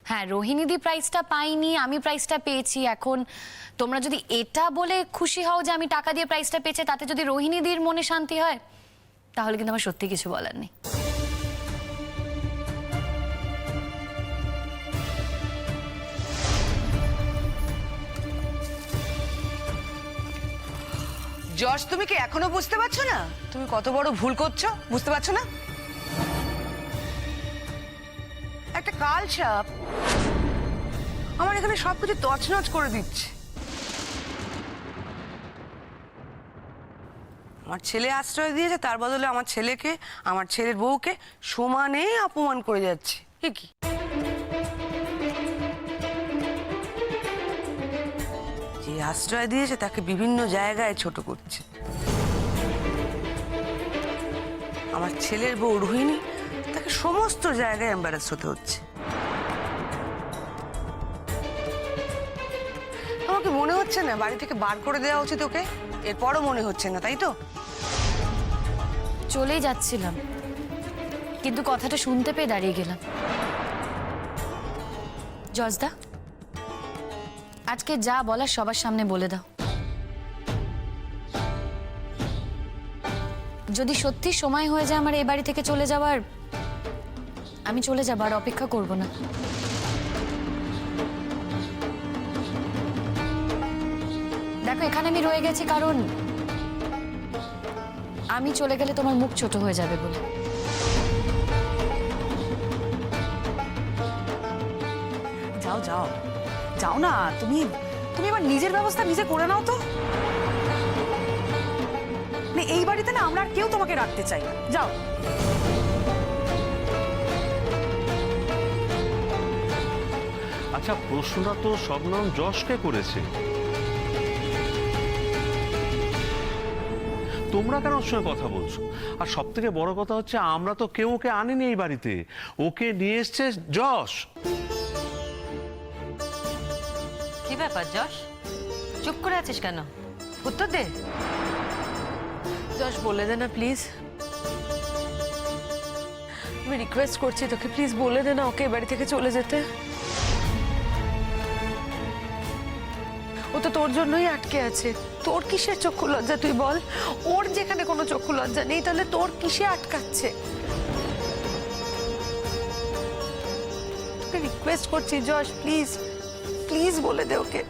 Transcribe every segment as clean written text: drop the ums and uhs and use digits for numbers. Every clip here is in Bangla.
হ্যাঁ, রোহিণীদি প্রাইজটা পাইনি, আমি প্রাইজটা পেয়েছি। এখন তোমরা যদি এটা বলে খুশি হও যে আমি টাকা দিয়ে প্রাইজটা পেয়েছি, তাতে যদি রোহিণীদির মনে শান্তি হয়, তাহলে কিন্তু আমার সত্যি কিছু বলার নেই। যশ, তুমি কি এখনো বুঝতে পারছো না তুমি কত বড় ভুল করছো? বুঝতে পারছো না? একটা কাল সাপ আমার এখানে সবকিছু তছনছ করে দিচ্ছে। আমার ছেলে আশ্রয় দিয়েছে, তার বদলে আমার ছেলেকে, আমার ছেলের বউকে সমানে অপমান করে যাচ্ছে। কি যে আশ্রয় দিয়েছে তাকে বিভিন্ন জায়গায় ছোট করছে। আমার ছেলের বউ রোহিণী, তাকে সমস্ত জায়গায় এম্বারাস হতে হচ্ছে। আমাকে মনে হচ্ছে না বাড়ি থেকে বার করে দেওয়া উচিত ওকে? এরপরও মনে হচ্ছে না, তাই তো? চলেই যাচ্ছিলাম, কিন্তু কথাটা শুনতে পেয়ে দাঁড়িয়ে গেলাম। জজদা, আজকে যা বলার সবার সামনে বলে দাও। যদি সত্যি সময় হয়ে যায় আমার এই বাড়ি থেকে চলে যাওয়ার, আমি চলে যাবো, আর অপেক্ষা করব না। দেখো, এখানে আমি রয়ে গেছি কারণ আমি চলে গেলে তোমার মুখ ছোট হয়ে যাবে বলে। যাও যাও যাও না, তুমি এবার নিজের ব্যবস্থা নিজে করে নাও তো। এই বাড়িতে না আমরা আর কেউ তোমাকে রাখতে চাই না, যাও। আচ্ছা, প্রশ্নটা তো শবনম যশকে করেছে, তোমরা কেন ওর সঙ্গে কথা বলছো? আর সব থেকে বড় কথা হচ্ছে, আমরা তো কেউ ওকে আনিনি এই বাড়িতে, ওকে নিয়ে এসছে যশ। কি ব্যাপার যশ, চুপ করে আছিস কেন? উত্তর দে। যশ, বলে দে না প্লিজ। আমি রিকোয়েস্ট করছি তোকে, প্লিজ বলে দে না ওকে বাড়ি থেকে চলে যেতে। ও তো তোর জন্যই আটকে আছে। তোর কিসের চক্ষু লজ্জা তুই বল? ওর যেখানে কোনো চক্ষু লজ্জা নেই, তাহলে তোর কিসে আটকাচ্ছে? তোকে রিকোয়েস্ট করছি যশ, প্লিজ প্লিজ বলে দে ওকে।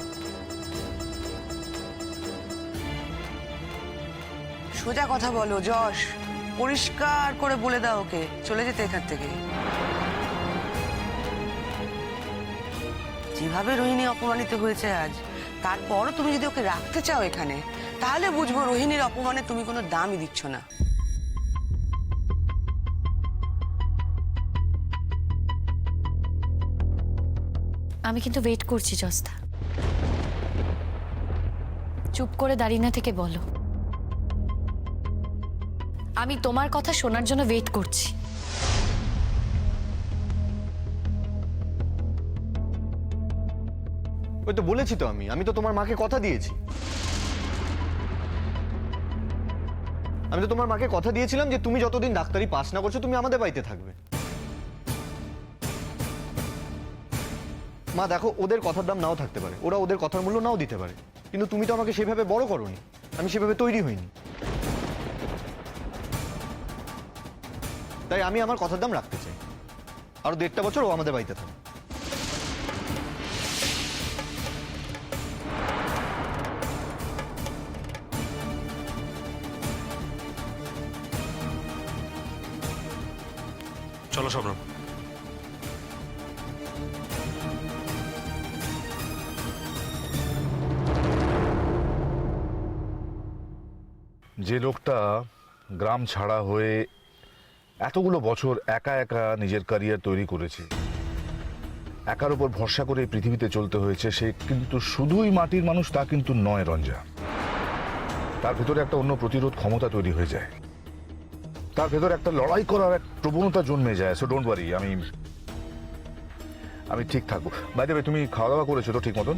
সোজা কথা বলো যশ, পরিষ্কার করে বলে দাও ওকে চলে যেতে এখান থেকে। যেভাবে রোহিণী অপমানিত হয়েছে আজ, তারপরও তুমি যদি ওকে রাখতে চাও এখানে, তাহলে বুঝবো রোহিণীর অপমানে তুমি কোনো দামই দিচ্ছ না। আমি কিন্তু ওয়েট করছি জজদা, চুপ করে দাঁড়িয়ে না থেকে বলো। আমি তোমার কথা শোনার জন্য ওয়েট করছি। ওই তো বলেছি তো, আমি তো তোমার মাকে কথা দিয়েছি। আমি তো তোমার মাকে কথা দিয়েছিলাম যে তুমি যতদিন ডাক্তারি পাস না করছো তুমি আমাদের বাড়িতে থাকবে। মা দেখো, ওদের কথার দাম নাও থাকতে পারে, ওরা ওদের কথার মূল্য নাও দিতে পারে, কিন্তু তুমি তো আমাকে সেভাবে বড় করোনি, আমি সেভাবে তৈরি হইনি। তাই আমি আমার কথার দাম রাখতে চাই। আরো 1.5 বছর ও আমাদের বাড়িতে থাকবে। চলো শবনম। যে লোকটা গ্রাম ছাড়া হয়ে এতগুলো বছর একা একা নিজের ক্যারিয়ার তৈরি করেছে, একার উপর ভরসা করে এই পৃথিবীতে চলতে হয়েছে, সে কিন্তু শুধুই মাটির মানুষ তা কিন্তু নয় রঞ্জা। তার ভেতরে একটা অন্য প্রতিরোধ ক্ষমতা তৈরি হয়ে যায়, তার ভেতরে একটা লড়াই করার এক প্রবণতা জন্মে যায়। সো ডোন্ট ওয়ারি, আমি ঠিক থাকবো। বাই দ্য ওয়ে, তুমি খাওয়া দাওয়া করেছো তো ঠিক মতন?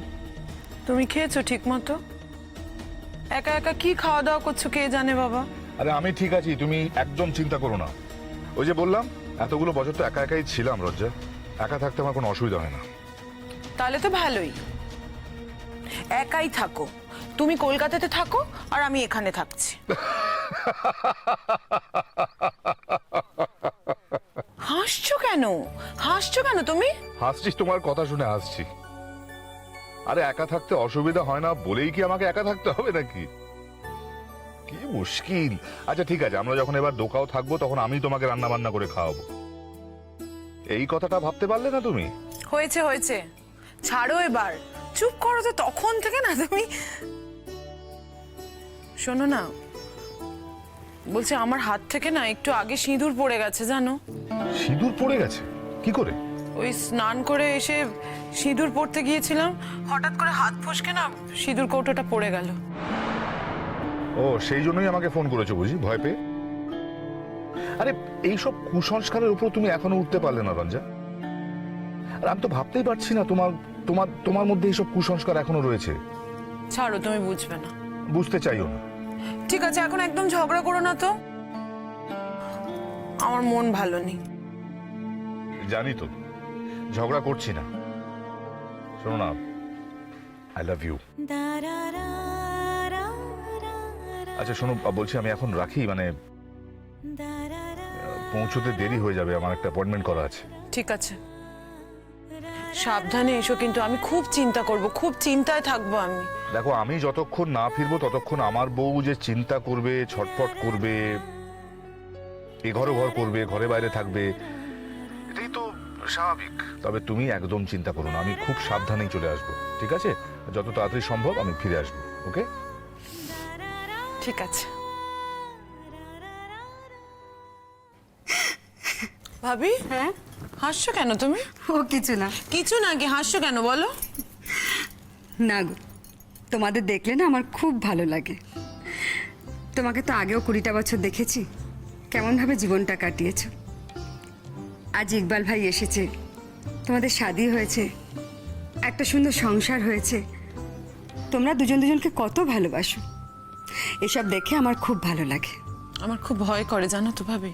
তুমি খেয়েছো ঠিক মতো? একা একা কি খাওয়া দাওয়া করছো কে জানে বাবা। আরে আমি ঠিক আছি, তুমি একদম চিন্তা করো না। ওই যে বললাম, এতগুলো বছর তো একা একাই ছিলাম রজ্জা, একা থাকতে আমার কোনো অসুবিধা হয় না। তাহলে তো ভালোই, একাই থাকো, তুমি কলকাতাতে থাকো আর আমি এখানে থাকছি। হাসছো কেন? হাসছো কেন তুমি? হাসছিস তোমার কথা শুনে হাসছি। আরে একা থাকতে অসুবিধা হয় না বলেই কি আমাকে একা থাকতে হবে নাকি? কি মুশকিল। আচ্ছা ঠিক আছে, আমরা যখন এবার দোকাও থাকবো তখন আমি তোমাকে রান্না বান্না করে খাওয়াবো। এই কথাটা ভাবতে পারলে না তুমি? হয়েছে হয়েছে, ছাড়ো এবার, চুপ করো তো তখন থেকে না তুমি। শোনো না, বলছি আমার হাত থেকে না একটু আগে সিঁদুর পড়ে গেছে জানো। সিঁদুর পড়ে গেছে? কি করে? ওই স্নান করে এসে সিঁদুর পড়তে গিয়েছিলাম, হঠাৎ করে হাত ফসকে না সিঁদুর কৌটোটা পড়ে গেল। ও সেই জন্যই আমাকে ফোন করেছো বুঝি, ভয় পেয়ে? আরে এইসব কুসংস্কারের উপর তুমি এখনো উঠতে পারলে না রঞ্জা? আর আমি তো ভাবতেই পারছি না তোমার তোমার তোমার মধ্যে এইসব কুসংস্কার এখনো রয়েছে। ছাড়ো, তুমি বুঝবে না। বুঝতে চাইও না। ঠিক আছে, এখন একদম ঝগড়া করো না তো, আমার মন ভালো নেই। জানি তো, ঝগড়া করছি না। শোনো না, আই লাভ ইউ। আচ্ছা শোনো, বলছি আমি এখন রাখি, মানে পৌঁছতে দেরি হয়ে যাবে, আমার একটা অ্যাপয়েন্টমেন্ট করা আছে। ঠিক আছে, সাবধানে এসো, কিন্তু আমি খুব চিন্তা করব, খুব চিন্তায় থাকবো আমি। দেখো আমি যতক্ষণ না ফিরবো ততক্ষণ আমার বউ যে চিন্তা করবে, ছটফট করবে, এ ঘরে ঘর করবে, ঘরে বাইরে থাকবে, এটাই তো স্বাভাবিক। তবে তুমি একদম চিন্তা করো না, আমি খুব সাবধানেই চলে আসবো, ঠিক আছে? যত তাড়াতাড়ি সম্ভব আমি ফিরে আসবো, ওকে? ঠিক আছে। ভাবি, হ্যাঁ, হাসছো কেন তুমি? ও কিছু না। কিছু না, কি হাসছো কেন বলো? না গো, তোমাদের দেখলে না আমার খুব ভালো লাগে। তোমাকে তো আগেও 20টা বছর দেখেছি, কেমনভাবে জীবনটা কাটিয়েছো। আজ ইকবাল ভাই এসেছে, তোমাদের শাদী হয়েছে, একটা সুন্দর সংসার হয়েছে, তোমরা দুজন দুজনকে কত ভালোবাসো। এসব দেখে আমার খুব ভালো লাগে। আমার খুব ভয় করে জানো তো ভাবি,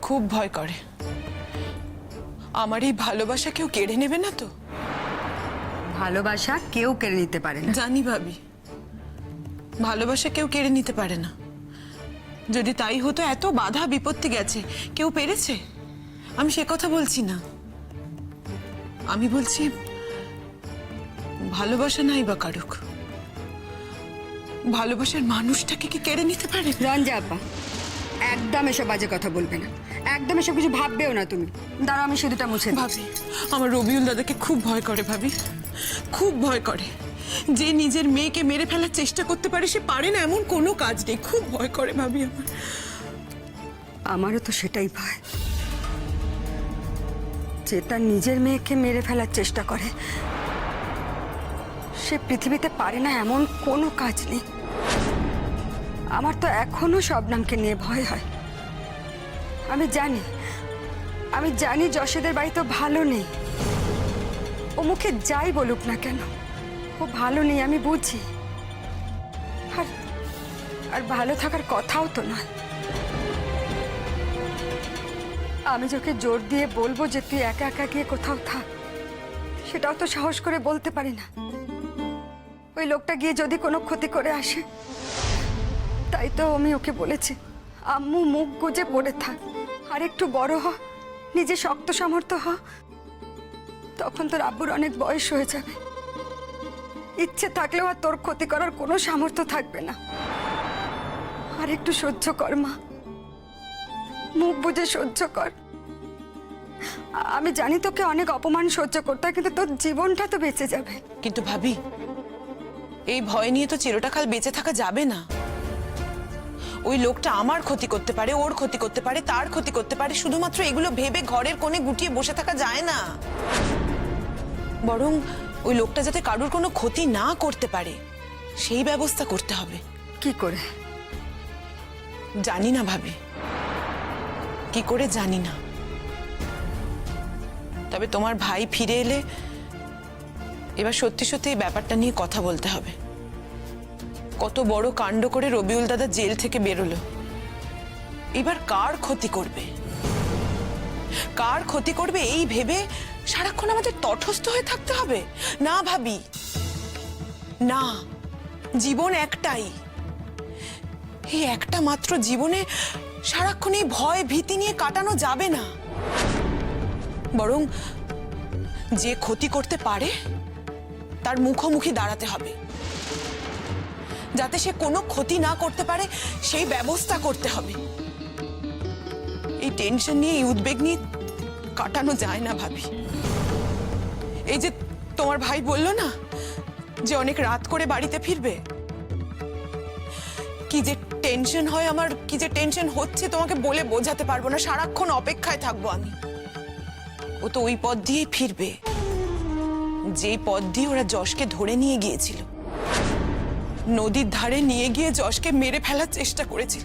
খুব ভয় করে। আমার এই ভালোবাসা কেউ কেড়ে নেবে না তো? ভালোবাসা কেউ কেড়ে নিতে পারে না। জানি ভাবি, ভালোবাসা কেউ কেড়ে নিতে পারে না। যদি তাই হতো, এত বাধা বিপত্তি গেছে, কেউ পেরেছে? আমি সে কথা বলছি না, আমি বলছি ভালোবাসা নাই বা কারুক, ভালোবাসার মানুষটাকে কি কেড়ে নিতে পারে? রঞ্জা আব্বা, একদম এসব বাজে কথা বলবে না, একদম এসব কিছু ভাববেও না তুমি। দাঁড়াও, আমি সিঁদুরটা মুছে দিই। ভাবি, আমার রবিউল দাদাকে খুব ভয় করে ভাবি, খুব ভয় করে। যে নিজের মেয়েকে মেরে ফেলার চেষ্টা করতে পারে, সে পারে না এমন কোনো কাজ নেই। খুব ভয় করে ভাবি আমার। আমারও তো সেটাই ভয়, যে তার নিজের মেয়েকে মেরে ফেলার চেষ্টা করে, সে পৃথিবীতে পারে না এমন কোনো কাজ নেই। আমার তো এখনো শবনমকে নিয়ে ভয় হয়। আমি জানি যশোদের বাড়ি তো ভালো নেই, ও মুখে যাই বলুক না কেন ও ভালো নেই, আমি বুঝি। আর ভালো থাকার কথাও তো নয়। আমি তোকে জোর দিয়ে বলবো যে তুই একা একা গিয়ে কোথাও থাক, সেটাও তো সাহস করে বলতে পারি না। ওই লোকটা গিয়ে যদি কোনো ক্ষতি করে আসে, তাই তো আমি ওকে বলেছি, আম্মু মুখ গুজে পড়ে থাক, আর একটু বড় হ, নিজে শক্ত সামর্থ্য হ, তখন তোর আব্বুর অনেক বয়স হয়ে যাবে, ইচ্ছে থাকলেও আর তোর ক্ষতি করার কোনো সামর্থ্য থাকবে না। আর একটু সহ্য কর মা, মুখ বুঝে সহ্য কর। আমি জানি তোকে অনেক অপমান সহ্য করতে হয়, কিন্তু তোর জীবনটা তো বেঁচে যাবে। কিন্তু ভাবি, এই ভয় নিয়ে তো চিরটাকাল বেঁচে থাকা যাবে না। ওই লোকটা আমার ক্ষতি করতে পারে, ওর ক্ষতি করতে পারে, তার ক্ষতি করতে পারে, শুধুমাত্র এগুলো ভেবে ঘরের কোণে গুটিয়ে বসে থাকা যায় না। বরং ওই লোকটা যাতে কারুর কোনো ক্ষতি না করতে পারে, সেই ব্যবস্থা করতে হবে। কি করে? জানি না ভাবি, কি করে জানি না। তবে তোমার ভাই ফিরে এলে এবার সত্যি সত্যি এই ব্যাপারটা নিয়ে কথা বলতে হবে। কত বড় কাণ্ড করে রবিউল দাদা জেল থেকে বেরোলো, এবার কার ক্ষতি করবে, কার ক্ষতি করবে এই ভেবে সারাক্ষণ আমাদের তটস্থ হয়ে থাকতে হবে? না ভাবি, না, জীবন একটাই। এই একটা মাত্র জীবনে সারাক্ষণ এই ভয় ভীতি নিয়ে কাটানো যাবে না। বরং যে ক্ষতি করতে পারে তার মুখোমুখি দাঁড়াতে হবে, যাতে সে কোনো ক্ষতি না করতে পারে সেই ব্যবস্থা করতে হবে। এই টেনশন নিয়ে, এই উদ্বেগ নিয়ে কাটানো যায় না ভাবি। এই যে তোমার ভাই বললো না যে অনেক রাত করে বাড়িতে ফিরবে, কি যে টেনশন হয় আমার, কি যে টেনশন হচ্ছে তোমাকে বলে বোঝাতে পারবো না। সারাক্ষণ অপেক্ষায় থাকবো আমি। ও তো ওই পথ দিয়েই ফিরবে যে পথ দিয়ে ওরা যশকে ধরে নিয়ে গিয়েছিল, নদীর ধারে নিয়ে গিয়ে যশকে মেরে ফেলার চেষ্টা করেছিল।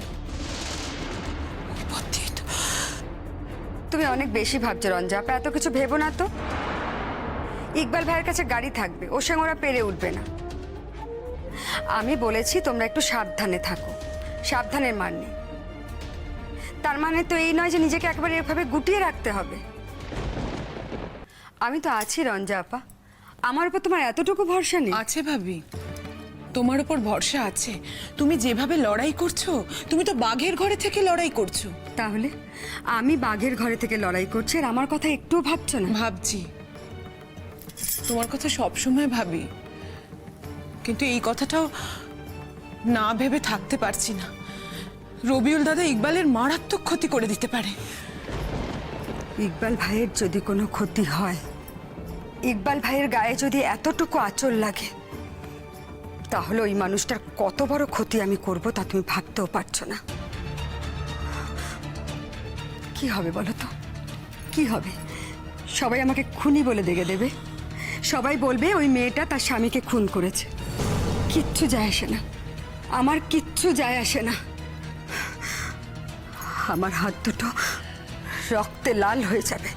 ওই পথ দিয়ে তো। তুমি অনেক বেশি ভাবছো রঞ্জা আপা, এত কিছু ভেবো না তো। ইকবাল ভাইয়ের কাছে গাড়ি থাকবে, ওর সঙ্গে ওরা পেরে উঠবে না। আমি বলেছি তোমরা একটু সাবধানে থাকো, সাবধানের মান নেই। তার মানে তো এই নয় যে নিজেকে একেবারে এভাবে গুটিয়ে রাখতে হবে। আমি তো আছি রঞ্জা আপা, আমার উপর তোমার এতটুকু ভরসা নেই? আছে ভাবি, তোমার উপর ভরসা আছে। তুমি যেভাবে লড়াই করছো, তুমি তো বাঘের ঘরে থেকে লড়াই করছো। তাহলে আমি বাঘের ঘরে থেকে লড়াই করছি আর আমার কথা একটুও ভাবছো না? ভাবছি, তোমার কথা সবসময় ভাবি, কিন্তু এই কথাটাও না ভেবে থাকতে পারছি না। রবিউল দাদা ইকবালের মারাত্মক ক্ষতি করে দিতে পারে। ইকবাল ভাইয়ের যদি কোনো ক্ষতি হয়, ইকবাল ভাইয়ের গায়ে যদি এতটুকু আঁচল লাগে, তাহলে ওই মানুষটার কত বড় ক্ষতি আমি করব তা তুমি ভাবতেও পারছো না। কি হবে বলো তো, কি হবে? সবাই আমাকে খুনি বলে দেখে দেবে, সবাই বলবে ওই মেয়েটা তার স্বামীকে খুন করেছে। কিচ্ছু যায় আসে না, আমার কিচ্ছু যায় আসে না। আমার হাত দুটো রক্তে লাল হয়ে যাবে,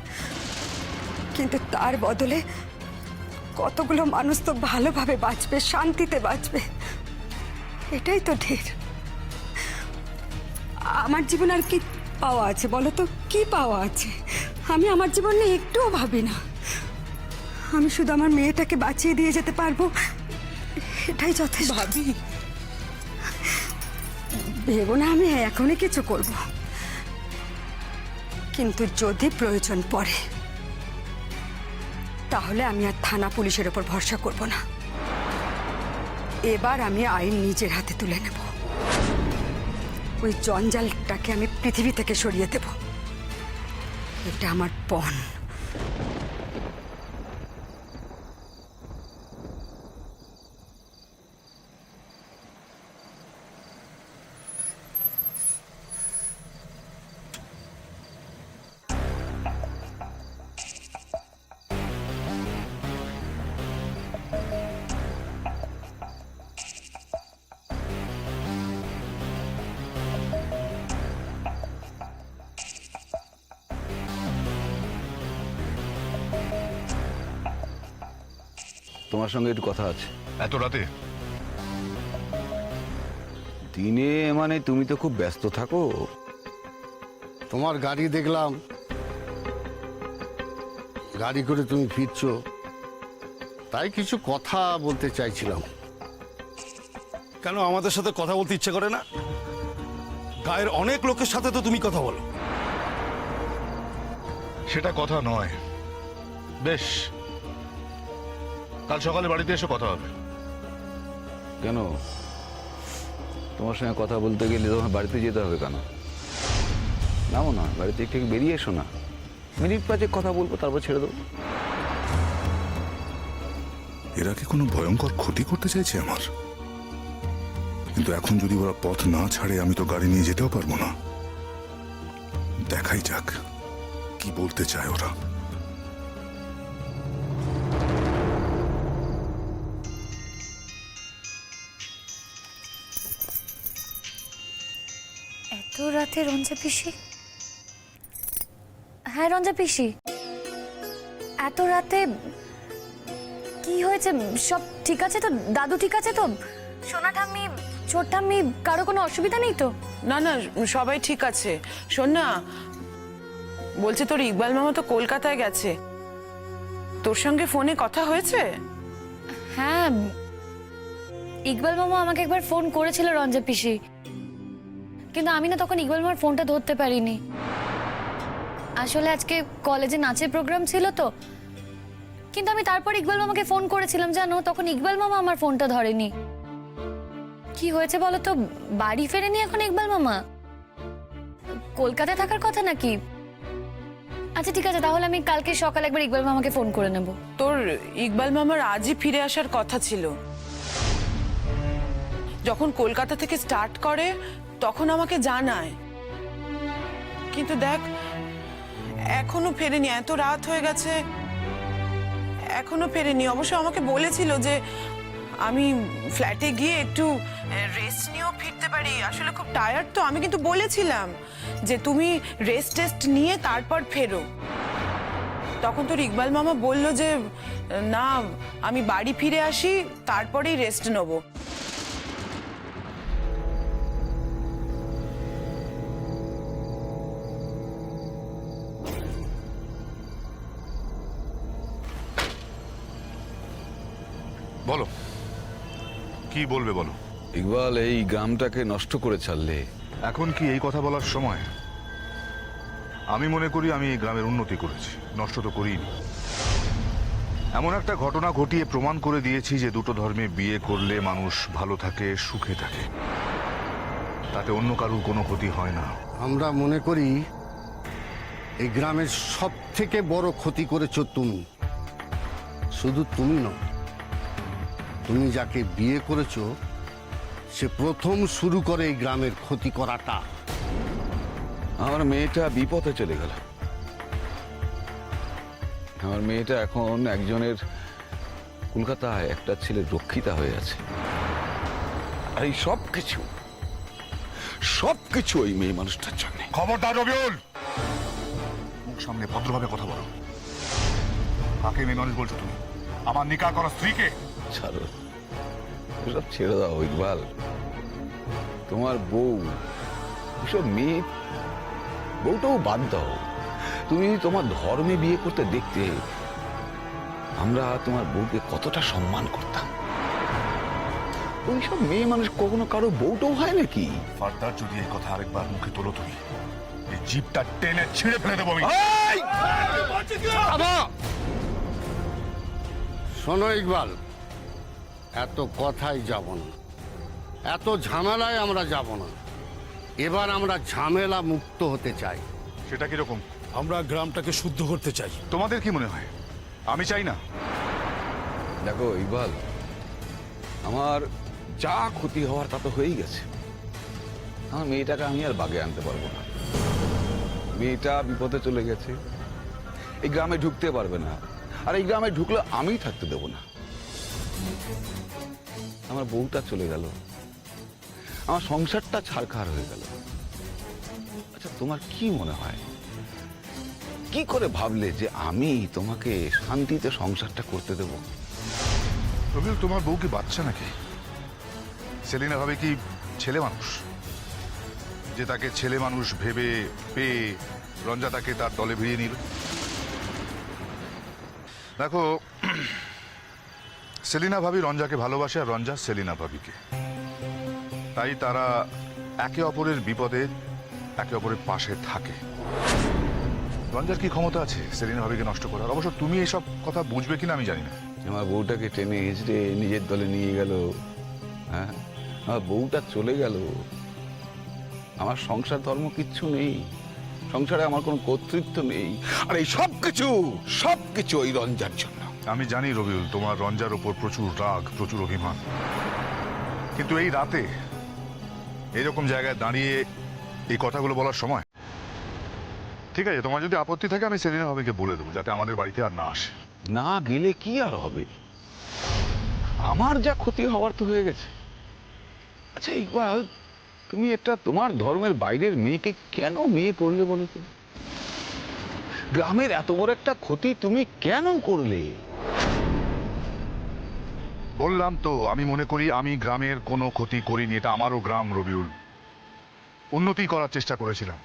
কিন্তু তার বদলে কতগুলো মানুষ তো ভালোভাবে বাঁচবে, শান্তিতে বাঁচবে। এটাই তো ঢের। আমার জীবন আর কি পাওয়া আছে বলো তো, কি পাওয়া আছে? আমি আমার জীবন নিয়ে একটুও ভাবি না। আমি শুধু আমার মেয়েটাকে বাঁচিয়ে দিয়ে যেতে পারবো, এটাই যথেষ্ট। ভাবি, ভেবো না আমি এখনই কিছু করব, কিন্তু যদি প্রয়োজন পড়ে তাহলে আমি আর থানা পুলিশের উপর ভরসা করব না। এবার আমি আইন নিজের হাতে তুলে নেব। ওই জঞ্জালটাকে আমি পৃথিবী থেকে সরিয়ে দেব। এটা আমার পণ। তোমার সঙ্গে একটু কথা আছে। এত রাতে? দিনে মানে তুমি তো খুব ব্যস্ত থাকো। তোমার গাড়ি দেখলাম, গাড়ি করে তুমি ফিরছো, তাই কিছু কথা বলতে চাইছিলাম। কেন আমাদের সাথে কথা বলতে ইচ্ছে করে না? গায়ের অনেক লোকের সাথে তো তুমি কথা বলো। সেটা কথা নয়। বেশ, কাল সকালে বাড়িতে এসে কথা হবে। কেন, তোমার সঙ্গে কথা বলতে গেলে তোমার বাড়িতে যেতে হবে কেন? নাও না, বাড়িতে একটু বেরিয়ে এসো না, মিনিট 5 কথা বলবো, তারপর ছেড়ে দেবো। এরা কি কোনো ভয়ঙ্কর ক্ষতি করতে চাইছে আমার? কিন্তু এখন যদি ওরা পথ না ছাড়ে আমি তো গাড়ি নিয়ে যেতেও পারবো না। দেখাই যাক কি বলতে চায় ওরা। এত রাতে রঞ্জা পিসি? হ্যাঁ রঞ্জা পিসি, এত রাতে কি হয়েছে? সব ঠিক আছে তো? দাদু ঠিক আছে তো? সোনা ঠাম্মি, ছোট ঠাম্মি, কারো কোনো অসুবিধা নেই তো? না না, সবাই ঠিক আছে। শোন না, বলছে তোর ইকবাল মামা তো কলকাতায় গেছে, তোর সঙ্গে ফোনে কথা হয়েছে? হ্যাঁ, ইকবাল মামা আমাকে একবার ফোন করেছিল রঞ্জা পিসি, কিন্তু আমি না তখন ইকবাল মামার ফোনটা ধরতে পারিনি। আসলে আজকে কলেজে নাচের প্রোগ্রাম ছিল তো, কিন্তু আমি তারপর ইকবাল মামাকে ফোন করেছিলাম জানো, তখন ইকবাল মামা আমার ফোনটা ধরেনি। কি হয়েছে বলো তো, বাড়ি ফেরেনি এখন ইকবাল মামা? কলকাতায় থাকার কথা নাকি? আচ্ছা ঠিক আছে, তাহলে আমি কালকে সকালে একবার ইকবাল মামাকে ফোন করে নেব। তোর ইকবাল মামার আজই ফিরে আসার কথা ছিল। যখন কলকাতা থেকে স্টার্ট করে তখন আমাকে জানায়, কিন্তু দেখ এখনো ফেরেনি। এত রাত হয়ে গেছে এখনো ফেরেনি। অবশ্য আমাকে বলেছিল যে আমি ফ্ল্যাটে গিয়ে একটু রেস্ট নিয়েও ফিরতে পারি, আসলে খুব টায়ার্ড তো। আমি কিন্তু বলেছিলাম যে তুমি রেস্ট টেস্ট নিয়ে তারপর ফেরো। তখন তোর ইকবাল মামা বলল যে না, আমি বাড়ি ফিরে আসি তারপরেই রেস্ট নেব। বলো, কি বলবে বলো। ইকবাল, এই গ্রামটাকে নষ্ট করে ছাড়লে। এখন কি এই কথা বলার সময়? আমি মনে করি আমি এই গ্রামের উন্নতি করেছি, নষ্ট তো করিনি। এমন একটা ঘটনা ঘটিয়ে প্রমাণ করে দিয়েছি যে দুটো ধর্মে বিয়ে করলে মানুষ ভালো থাকে, সুখে থাকে, তাতে অন্য কারুর কোনো ক্ষতি হয় না। আমরা মনে করি এই গ্রামের সব থেকে বড় ক্ষতি করেছো তুমি। শুধু তুমি নও, তুমি যাকে বিয়ে করেছো সে প্রথম শুরু করে এই গ্রামের ক্ষতি করাটা। আমার মেয়েটা বিপথে চলে গেল। আমার মেয়েটা এখন একজনের কলকাতায় একটা ছেলের রক্ষিতা হয়ে আছে। আর এই সবকিছু ওই মেয়ে মানুষটার জন্য। খবরদার রবিউল, মুখ সামনে ভদ্রভাবে কথা বলো। কাকে মেয়ে মানুষ বলছো তুমি? আমার নিকাহ করা স্ত্রীকে? ছাড়ো, এসব ছেড়ে দাও ইকবাল। তোমার বউ, এসব মেয়ে বউটাও বাদ দাও। তুমি তোমার ধর্মে বিয়ে করতে দেখতে আমরা তোমার বউকে কতটা সম্মান করতাম। ওইসব মেয়ে মানুষ কখনো কারো বউটাও হয় নাকি? ফার্দার যদি এই কথা আরেকবার মুখে তোলো তুমি, এই জিভটা টেনে ছিঁড়ে ফেলে দেবো আমি। শোনো ইকবাল, এত কথাই যাব না, এত ঝামেলায় আমরা যাব না। এবার আমরা ঝামেলা মুক্ত হতে চাই। সেটা কিরকম? আমরা গ্রামটাকে শুদ্ধ করতে চাই। তোমাদের কি মনে হয় আমি চাই না? দেখো ইকবাল, আমার যা ক্ষতি হওয়ার তা তো হয়েই গেছে। আমার মেয়েটাকে আমি আর বাগে আনতে পারবো না। মেয়েটা বিপদে চলে গেছে, এই গ্রামে ঢুকতে পারবে না। আর এই গ্রামে ঢুকলে আমি থাকতে দেবো না। আমার বউটা চলে গেল, আমার সংসারটা ছাড়খাড় হয়ে গেল। আচ্ছা, তোমার কি মনে হয়, কি করে ভাবলে যে আমি তোমাকে শান্তিতে সংসারটা করতে দেব? রবিউল, তোমার বউ কি বাচ্চা নাকি? সেলিনা ভাবে কি ছেলে মানুষ যে তাকে ছেলে মানুষ ভেবে পেয়ে রঞ্জা তাকে তার দলে ভিড়িয়ে নিল? দেখো, সেলিনা ভাবি রঞ্জাকে ভালোবাসে আর রঞ্জা সেলিনা ভাবিকে। তাই তারা একে অপরের বিপদে একে অপরের পাশে থাকে। রঞ্জার কি ক্ষমতা আছে সেলিনা ভাবিকে নষ্ট করার? অবশ্য তুমি এইসব কথা বুঝবে কিনা আমি জানি না। আমার বউটাকে টেনে হিঁচড়ে নিজের দলে নিয়ে গেল। হ্যাঁ, আমার বউটা চলে গেল। আমার সংসার ধর্ম কিচ্ছু নেই, সংসারে আমার কোনো কর্তৃত্ব নেই। আর এই সবকিছু ওই রঞ্জার জন্য। আমি জানি রবিউল, তোমার রঞ্জার ওপর প্রচুর রাগ, প্রচুর অভিমান, কিন্তু এই রাতে এরকম জায়গায় দাঁড়িয়ে এই কথাগুলো বলার সময়? ঠিক আছে, তোমার যদি আপত্তি থাকে আমি সেলিনা ভাবিকে বলে দেবো যাতে আমাদের বাড়িতে আর না আসে। না গেলে কি আর হবে? আমার যা ক্ষতি হওয়ার তো হয়ে গেছে। আচ্ছা ইকবাল, তুমি একটা তোমার ধর্মের বাইরের মেয়েকে কেন বিয়ে করলে বলো তো? গ্রামের এত বড় একটা ক্ষতি তুমি কেন করলে? বললাম তো, আমি মনে করি আমি গ্রামের কোনো ক্ষতি করিনি। এটা আমারও গ্রাম রবিউল, উন্নতি করার চেষ্টা করেছিলাম।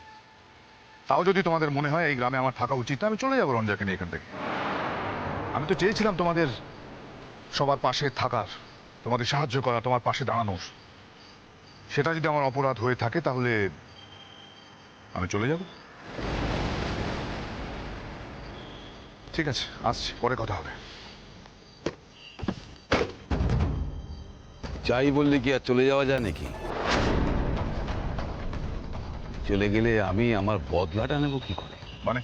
তাও যদি তোমাদের মনে হয় এই গ্রামে আমার থাকা উচিত, আমি চলে যাবো রঞ্জাকে নিয়ে এখান থেকে। আমি তো চেয়েছিলাম তোমাদের সবার পাশে থাকার, তোমাদের সাহায্য করা, তোমার পাশে দাঁড়ানোর। সেটা যদি আমার অপরাধ হয়ে থাকে তাহলে আমি চলে যাব। ঠিক আছে, আসছি, পরে কথা হবে। চাই বললে কি আর চলে যাওয়া যায় নাকি? চলে গেলে আমি আমার বদলাটা নেব কি করে? মানে